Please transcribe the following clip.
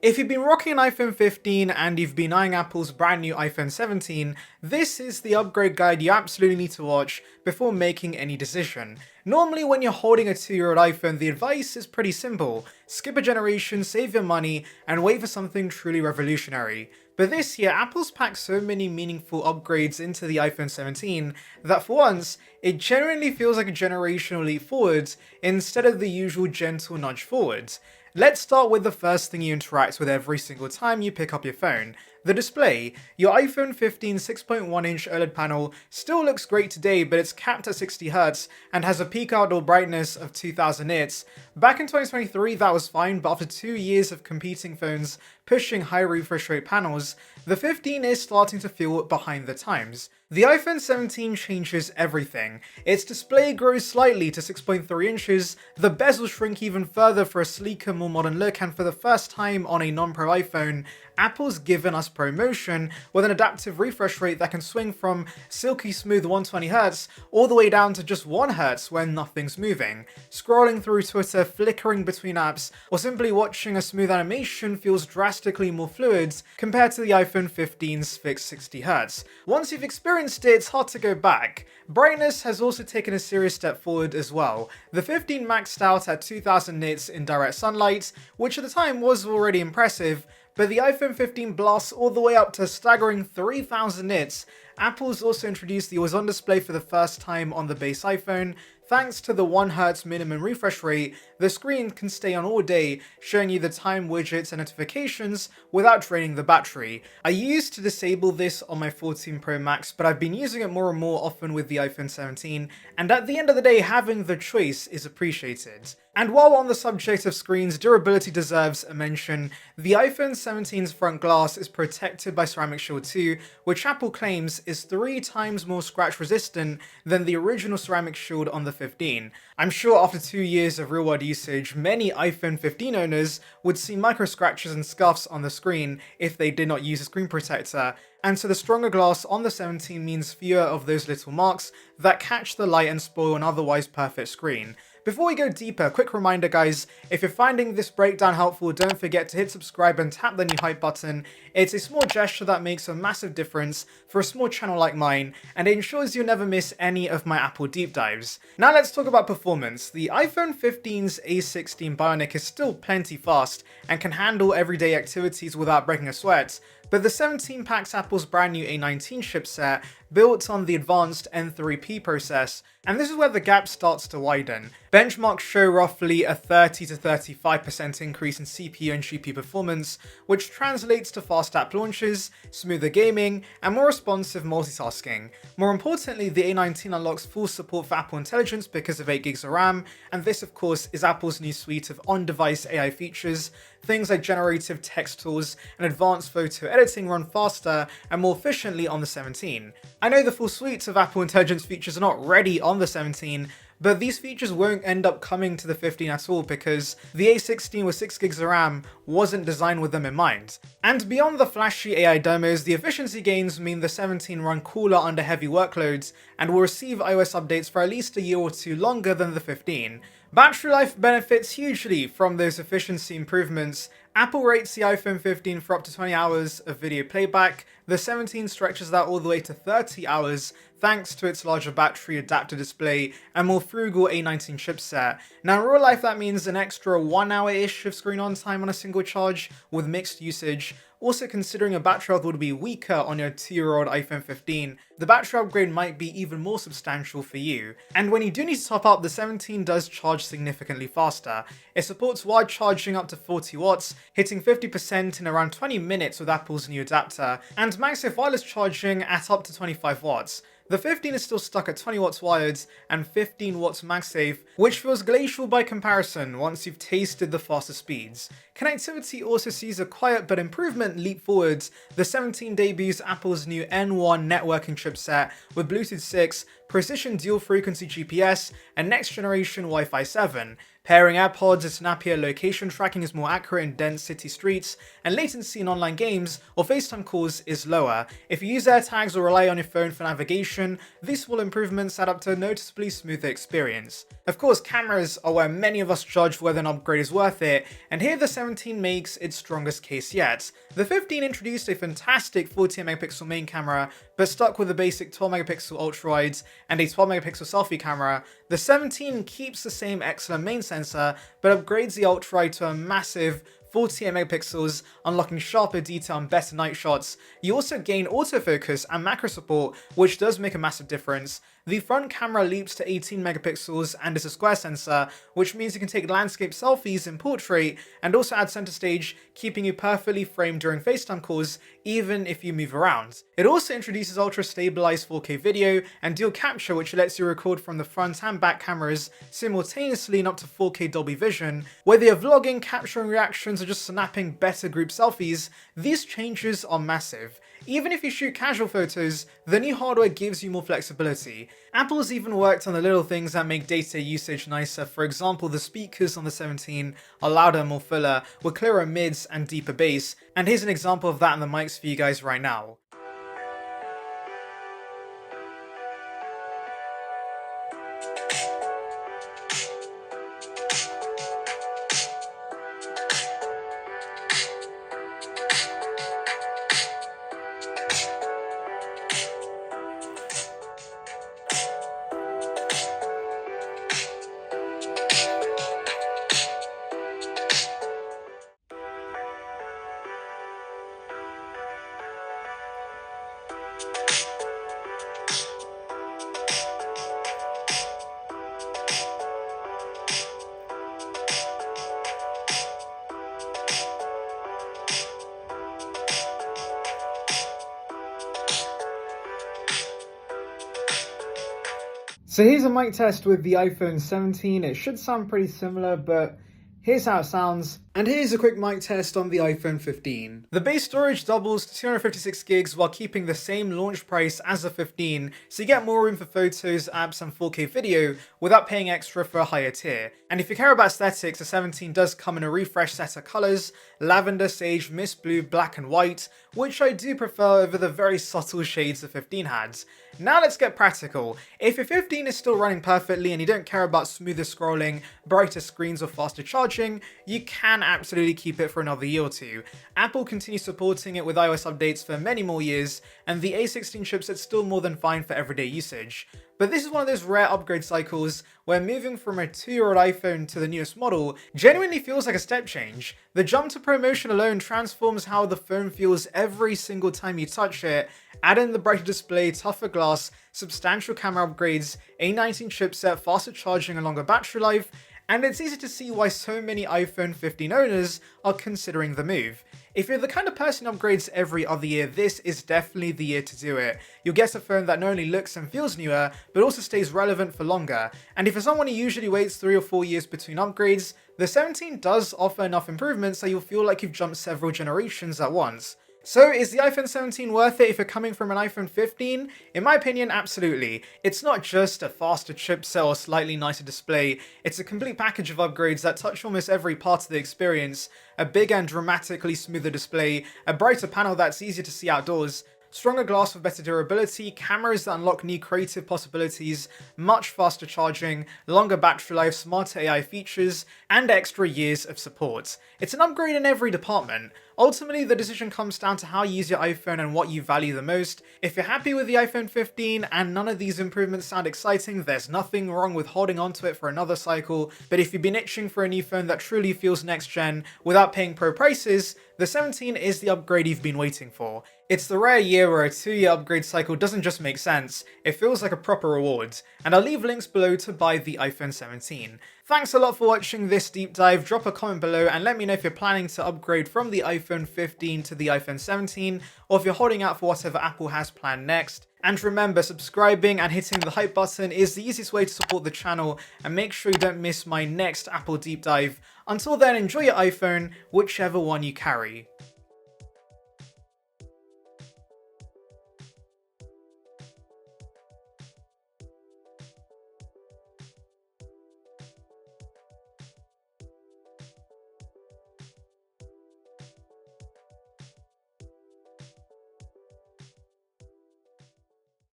If you've been rocking an iPhone 15 and you've been eyeing Apple's brand new iPhone 17, this is the upgrade guide you absolutely need to watch before making any decision. Normally when you're holding a 2-year-old iPhone, the advice is pretty simple: skip a generation, save your money, and wait for something truly revolutionary. But this year, Apple's packed so many meaningful upgrades into the iPhone 17 that for once, it genuinely feels like a generational leap forwards instead of the usual gentle nudge forwards. Let's start with the first thing you interact with every single time you pick up your phone: the display. Your iPhone 15 6.1-inch OLED panel still looks great today, but it's capped at 60Hz and has a peak outdoor brightness of 2000 nits. Back in 2023 that was fine, but after 2 years of competing phones pushing high refresh rate panels, the 15 is starting to feel behind the times. The iPhone 17 changes everything. Its display grows slightly to 6.3 inches, the bezels shrink even further for a sleeker, more modern look, and for the first time on a non-Pro iPhone, Apple's given us ProMotion with an adaptive refresh rate that can swing from silky smooth 120Hz all the way down to just 1Hz when nothing's moving. Scrolling through Twitter, flickering between apps, or simply watching a smooth animation feels drastically more fluid compared to the iPhone 15's fixed 60Hz. Once you've experienced it, it's hard to go back. Brightness has also taken a serious step forward as well. The 15 maxed out at 2000 nits in direct sunlight, which at the time was already impressive, but the iPhone 15 blasts all the way up to a staggering 3000 nits. Apple's also introduced the always on display for the first time on the base iPhone. Thanks to the 1Hz minimum refresh rate, the screen can stay on all day, showing you the time, widgets, and notifications without draining the battery. I used to disable this on my 14 Pro Max, but I've been using it more and more often with the iPhone 17, and at the end of the day, having the choice is appreciated. And while on the subject of screens, durability deserves a mention. The iPhone 17's front glass is protected by Ceramic Shield 2, which Apple claims is 3 times more scratch resistant than the original Ceramic Shield on the 15. I'm sure after 2 years of real-world usage, many iPhone 15 owners would see micro scratches and scuffs on the screen if they did not use a screen protector, and so the stronger glass on the 17 means fewer of those little marks that catch the light and spoil an otherwise perfect screen. Before we go deeper, quick reminder guys, if you're finding this breakdown helpful, don't forget to hit subscribe and tap the new hype button. It's a small gesture that makes a massive difference for a small channel like mine, and it ensures you'll never miss any of my Apple deep dives. Now let's talk about performance. The iPhone 15's A16 Bionic is still plenty fast and can handle everyday activities without breaking a sweat, but the 17 packs Apple's brand new A19 chipset built on the advanced N3P process, and this is where the gap starts to widen. Benchmarks show roughly a 30 to 35% increase in CPU and GPU performance, which translates to fast app launches, smoother gaming, and more responsive multitasking. More importantly, the A19 unlocks full support for Apple Intelligence because of 8GB of RAM, and this of course is Apple's new suite of on-device AI features. Things like generative text tools and advanced photo editing run faster and more efficiently on the 17. I know the full suite of Apple Intelligence features are not ready on the 17, but these features won't end up coming to the 15 at all because the A16 with 6GB of RAM wasn't designed with them in mind. And beyond the flashy AI demos, the efficiency gains mean the 17 run cooler under heavy workloads and will receive iOS updates for at least a year or two longer than the 15. Battery life benefits hugely from those efficiency improvements. Apple rates the iPhone 15 for up to 20 hours of video playback. The 17 stretches that all the way to 30 hours thanks to its larger battery, adaptive display, and more frugal A19 chipset. Now in real life that means an extra 1 hour-ish of screen on time on a single charge with mixed usage. Also considering your battery health would be weaker on your 2-year-old iPhone 15, the battery upgrade might be even more substantial for you. And when you do need to top up, the 17 does charge significantly faster. It supports wide charging up to 40 watts, hitting 50% in around 20 minutes with Apple's new adapter, and MagSafe wireless charging at up to 25 watts. The 15 is still stuck at 20 watts wired and 15 watts MagSafe, which feels glacial by comparison once you've tasted the faster speeds. Connectivity also sees a quiet but improvement leap forwards. The 17 debuts Apple's new N1 networking chipset with Bluetooth 6, precision dual frequency GPS, and next generation Wi-Fi 7. Pairing AirPods, snappier location tracking is more accurate in dense city streets, and latency in online games or FaceTime calls is lower. If you use AirTags or rely on your phone for navigation, these small improvements add up to a noticeably smoother experience. Of course, cameras are where many of us judge whether an upgrade is worth it, and here the 17 makes its strongest case yet. The 15 introduced a fantastic 48MP main camera, but stuck with the basic 12MP ultra-wide and a 12MP selfie camera. The 17 keeps the same excellent main sensor, but upgrades the ultra-wide to a massive 48MP, unlocking sharper detail and better night shots. You also gain autofocus and macro support, which does make a massive difference. The front camera leaps to 18MP and is a square sensor, which means you can take landscape selfies in portrait and also add center stage, keeping you perfectly framed during FaceTime calls, even if you move around. It also introduces ultra stabilized 4K video and dual capture, which lets you record from the front and back cameras simultaneously and up to 4K Dolby Vision. Whether you're vlogging, capturing reactions, or just snapping better group selfies, these changes are massive. Even if you shoot casual photos, the new hardware gives you more flexibility. Apple's even worked on the little things that make data usage nicer. For example, the speakers on the 17 are louder and more fuller, with clearer mids and deeper bass, and here's an example of that in the mics for you guys right now. So here's a mic test with the iPhone 17. It should sound pretty similar, but here's how it sounds. And here's a quick mic test on the iPhone 15. The base storage doubles to 256 gigs while keeping the same launch price as the 15, so you get more room for photos, apps, and 4K video without paying extra for a higher tier. And if you care about aesthetics, the 17 does come in a refreshed set of colors: lavender, sage, mist blue, black, and white, which I do prefer over the very subtle shades the 15 had. Now let's get practical. If your 15 is still running perfectly and you don't care about smoother scrolling, brighter screens, or faster charging, you can absolutely keep it for another year or two. Apple continues supporting it with iOS updates for many more years, and the A16 chipset's still more than fine for everyday usage. But this is one of those rare upgrade cycles where moving from a 2-year-old iPhone to the newest model genuinely feels like a step change. The jump to ProMotion alone transforms how the phone feels every single time you touch it. Add in the brighter display, tougher glass, substantial camera upgrades, A19 chipset, faster charging and longer battery life, and it's easy to see why so many iPhone 15 owners are considering the move. If you're the kind of person who upgrades every other year, this is definitely the year to do it. You'll get a phone that not only looks and feels newer, but also stays relevant for longer. And if you're someone who usually waits 3 or 4 years between upgrades, the 17 does offer enough improvements that you'll feel like you've jumped several generations at once. So is the iPhone 17 worth it if you're coming from an iPhone 15? In my opinion, absolutely. It's not just a faster chipset or slightly nicer display, it's a complete package of upgrades that touch almost every part of the experience: a bigger and dramatically smoother display, a brighter panel that's easier to see outdoors, stronger glass for better durability, cameras that unlock new creative possibilities, much faster charging, longer battery life, smarter AI features, and extra years of support. It's an upgrade in every department. Ultimately, the decision comes down to how you use your iPhone and what you value the most. If you're happy with the iPhone 15 and none of these improvements sound exciting, there's nothing wrong with holding onto it for another cycle. But if you've been itching for a new phone that truly feels next gen without paying pro prices, the 17 is the upgrade you've been waiting for. It's the rare year where a 2-year upgrade cycle doesn't just make sense, it feels like a proper reward. And I'll leave links below to buy the iPhone 17. Thanks a lot for watching this deep dive. Drop a comment below and let me know if you're planning to upgrade from the iPhone 15 to the iPhone 17, or if you're holding out for whatever Apple has planned next. And remember, subscribing and hitting the hype button is the easiest way to support the channel, and make sure you don't miss my next Apple deep dive. Until then, enjoy your iPhone, whichever one you carry.